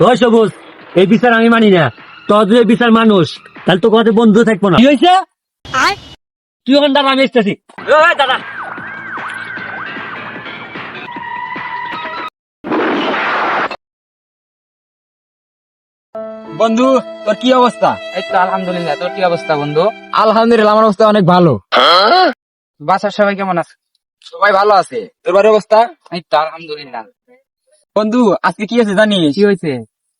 ওই সবুজ, এই বিচার আমি মানি না। তোর যদি এই বিচার মানুষ, তাহলে তো কথা বন্ধু থাকবো না। কি হয়েছে? তুই ওখান দাঁড়া, আমি এসতেছি। দাদা, বন্ধু, তোর কি অবস্থা? এই তো আলহামদুলিল্লাহ। তোর কি অবস্থা বন্ধু? আলহামদুলিল্লাহ, আমার অবস্থা অনেক ভালো। বাসার সবাই কেমন আছে? সবাই ভালো আছে। তোর বাড়ির অবস্থা? এই তো আলহামদুলিল্লাহ। বন্ধু, আজকে কি আছে জানিস? কি হয়েছে?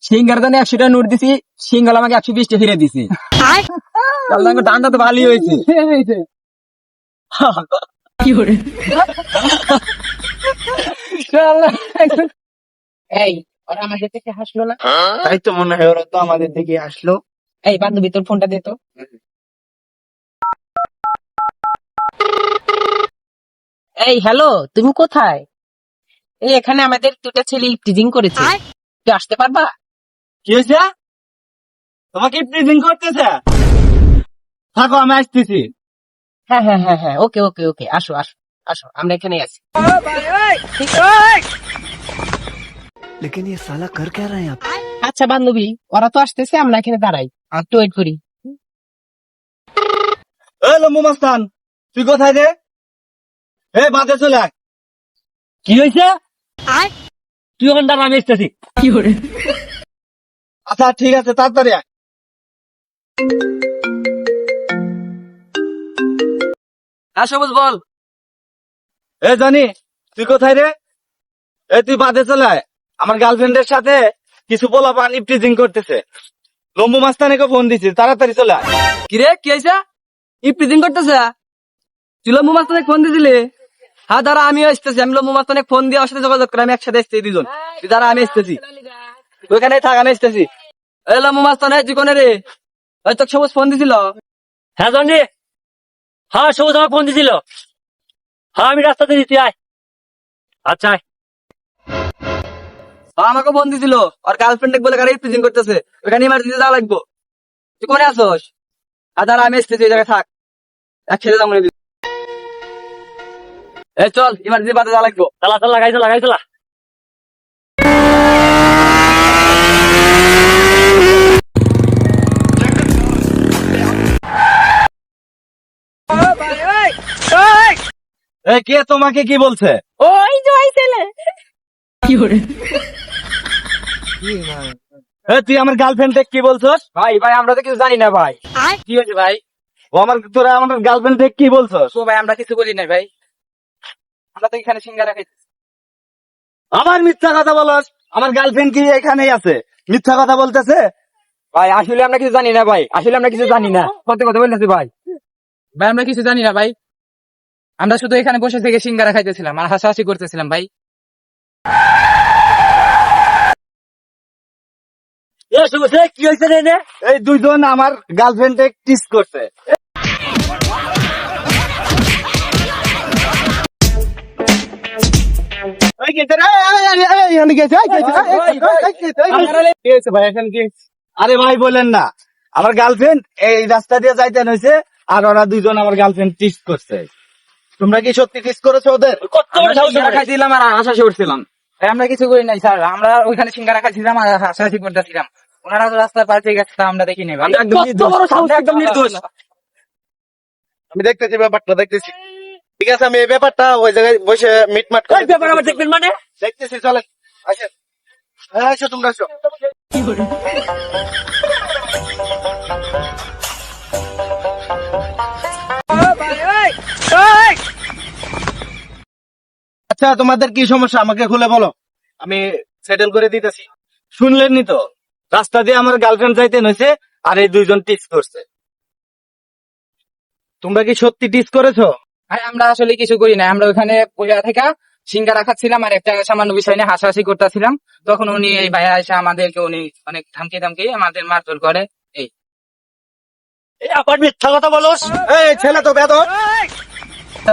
সিঙ্গার দানে 100 টাকা নোট দিছি, সিঙ্গাল আমাকে 120 টাকা ফিরে দিছি। দানটা তো ভালোই হয়েছে। এই, ওরা আমাদের থেকে হাসলো না? তাই তো মনে হয় ওরা তো আমাদের দিকে আসলো। এই বান্ধবী, তোর ফোনটা দে তো। এই হ্যালো, তুমি কোথায়? এই এখানে আমাদের দুটা ছেলে টিজিং করেছে, তুই আসতে পারবা? কি হয়েছে? তোমাকে প্রিজিং করতেছে? থাকো, আমি আসতেছি। হ্যাঁ হ্যাঁ হ্যাঁ হ্যাঁ, ওকে ওকে ওকে, আসো আসো আসো, আমরা এখানে আছি। लेकिन ये साला कर क्या रहे हैं आप? আচ্ছা বান্ধবী, ওরা তো আসতেছে, আমরা এখানে দাঁড়াই, একটু ওয়েট করি। এই লম্বু মাস্তান, তুই কোথায় রে? বাদে চলে আয়। কি হয়েছে? তুই ওখান দাঁড়া, আমি এসতেছি। আচ্ছা ঠিক আছে, তাড়াতাড়ি আয়। সবুজ বল। জানি, তুই কোথায় রে? তুই বাদে চলে আয়। আমার গার্লফ্রেন্ডের সাথে কিছু পোলা পানি প্রিজিং করতেছে। লম্বু মাস্তানকে ফোন দিছি, তাড়াতাড়ি চলে আয়। কিরে, কি হয়েছে? ই প্রিজিং করতেছে? তুই লম্বু মাস্তানে ফোন দিছিলি? হ্যাঁ দাঁড়া, আমি আসতেছি। আমি লম্বু মাস্তানে ফোন দিয়ে ওর সাথে যোগাযোগ করে আমি একসাথে আসছি দুজন। তুই দাঁড়া, আমি আসতেছি। ওইখানে থাক, আমি আসতেছি। এই লম্বু মাস্তানে তুই কোনে রে? ওই তোকে সবুজ ফোন দিছিল। হ্যাঁ জনি, হ্যাঁ সবুজ আমার ফোন দিছিল। হ্যাঁ আমি রাস্তাতে দিচ্ছি, আয়। আচ্ছা আয়। আমাকে ফোন দিছিল, ওর গার্লফ্রেন্ড বলে গাড়ি প্রিজিং করতেছে, ওখানে ইমার্জেন্সি যাওয়া লাগবো। তুই কোনে আসোস? আর দাঁড়া, আমি আসতেছি, ওই জায়গায় থাক, একসাথে যাবো। এই চল, ইমার্জেন্সি বাদে যাওয়া লাগবো। চালা চালা, লাগাই চালা, লাগাই চালা। কে তোমাকে কি বলছে? ওই যে ওই ছেলে। তুই আমার গার্লফ্রেন্ড কি বলছস? ভাই ভাই, আমরা তো কিছু জানি না ভাই। কি হয়েছে ভাই? তোরা আমার গার্লফ্রেন্ড কি বলছস? ও ভাই, আমরা কিছু বলি নাই ভাই, আমরা তো এখানে সিঙ্গারা খাইতেছি। আমার মিথ্যা কথা বলস? আমার গার্লফ্রেন্ড কি এখানেই আছে? মিথ্যা কথা বলতেছে। ভাই আসলে আমরা কিছু জানি না ভাই, আসলে আমরা কিছু জানি না, সত্যি কথা বলতেছি ভাই। ভাই আমরা কিছু জানি না ভাই, আমরা শুধু এখানে বসে থেকে সিঙ্গারা খাইতেছিলাম আর হাসাহাসি করতেছিলাম ভাই। সবুজ, কি হয়েছে রে? এই দুইজন আমার গার্লফ্রেন্ডে কিস করছে। আরে ভাই বলেন না, আমার গার্লফ্রেন্ড এই রাস্তা দিয়ে যাইতে হয়েছে, আর ওরা দুইজন আমার গার্লফ্রেন্ড টিস করছে। তোমরা কি সত্যি টিস করেছো ওদের? সিঙ্গারা খাইছিলাম আর হাসাহাসি করছিলাম। ভাই আমরা কিছু করি নাই স্যার, আমরা ওইখানে সিঙ্গারা খাইছিলাম আর হাসাহাসি করতেছিলাম, ওনারা তো রাস্তার পার থেকে গেছে, তা আমরা দেখি নাই ভাই। আমরা একদম নির্দোষ, আমরা একদম নির্দোষ। আমি দেখতেছি ব্যাপারটা, দেখতেছি। ঠিক আছে, আমি এই ব্যাপারটা ওই জায়গায় বসে মিটমাট করে ব্যাপার আবার দেখবেন মানে? দেখতেছি। চলেন, আসেন। আসো, তোমরা আসো। আচ্ছা, তোমাদের কি সমস্যা আমাকে খুলে বলো, আমি সেটেল করে দিতেছি। শুনলেননি তো, রাস্তা দিয়ে আমার গার্লফ্রেন্ড যাইতে হয়েছে, আর এই দুইজন টিস করছে। তোমরা কি সত্যি টিস করেছো? ভাই আমরা আসলে কিছু করি নাই, আমরা ওখানে পয়সা থেকে সিঙ্গারা খাচ্ছিলাম আর একটা সামান্য বিষয় নিয়ে হাসাহাসি করতেছিলাম, তখন উনি এই ভাইয়া এসে আমাদেরকে উনি অনেক ধামকি ধামকি আমাদের মারধর করে। এই আবার মিথ্যা কথা বলস? এই ছেলে তো বেদর।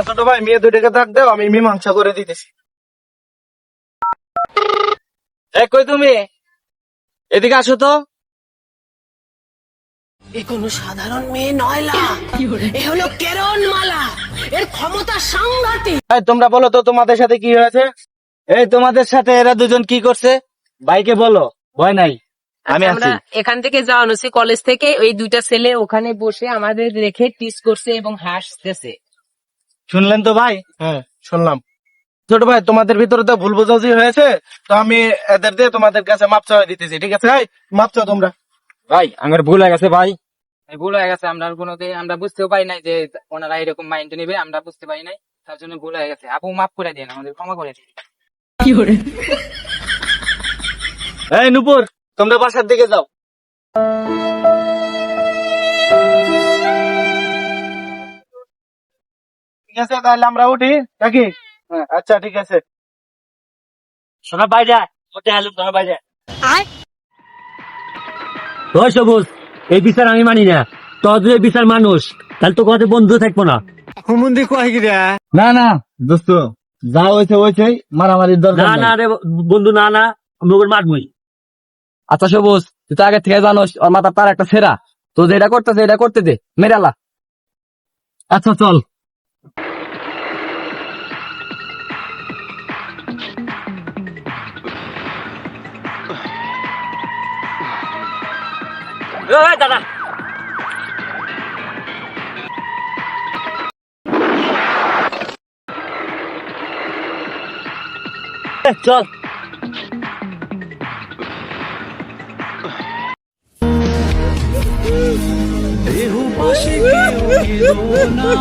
ছোট ভাই, মেয়ে দুইটাকে ডাক দাও, আমি মীমাংসা করে দিতেছি। কই তুমি? এদিকে আসো তো। এ কোনো সাধারণ মেয়ে নয় লা, এ হলো কেরণমালা, এর ক্ষমতা সাংঘাতিক। তোমরা বলো তো, তোমাদের সাথে কি হয়েছে? তোমাদের সাথে এরা দুজন কি করছে? ভাইকে বলো। ভয় নাই, আমি আছি। আমরা এখান থেকে যাওয়ানো হচ্ছে কলেজ থেকে, ওই দুইটা ছেলে ওখানে বসে আমাদের রেখে টিস করছে এবং হাসতেছে। শুনলেন তো ভাই? হ্যাঁ শুনলাম। ছোট ভাই, তোমাদের ভিতরে তো ভুল বোঝাবুঝি হয়েছে, তো আমি এদের দিয়ে তোমাদের কাছে মাপ চাওয়া দিতেছি, ঠিক আছে? এই, মাপ চাও তোমরা। ভাই আমার ভুল হয়ে গেছে ভাই। এই ভুল হয়ে গেছে, আমরা কোনোদিন আমরা বুঝতেও পারি নাই যে ওনারা এরকম মাইন্ড নেবে, আমরা বুঝতে পারি নাই, তার জন্য ভুল হয়ে গেছে। আপু মাফ করে দিন, আমাদের ক্ষমা করে দিন। এই নুপুর, তোমরা বাসার দিকে যাও। ঠিক আছে, তাহলে আমরা উঠি নাকি? হ্যাঁ আচ্ছা ঠিক আছে। শোনা বাইরে আয়, ওটা হালুম শোনা বাইরে আয়। ওই সবুজ, এই বিচার আমি মানি না। তোর যদি বিচার মানুষ, তাহলে তো কথা বন্ধু থাকবো না। না না দোস্ত, যা হয়েছে হয়েছে, মারামারির দরকার না নাই। না রে বন্ধু, না না, আমি ওকে মারবই। আচ্ছা সবুজ, তুই তো আগে থেকে জানোস ওর মাথার তার একটা ছেঁড়া, তো যেটা করতেছে এটা করতে দে, মেরালা। আচ্ছা চল। ওই দাদা, চল। रेहू पाशी के ना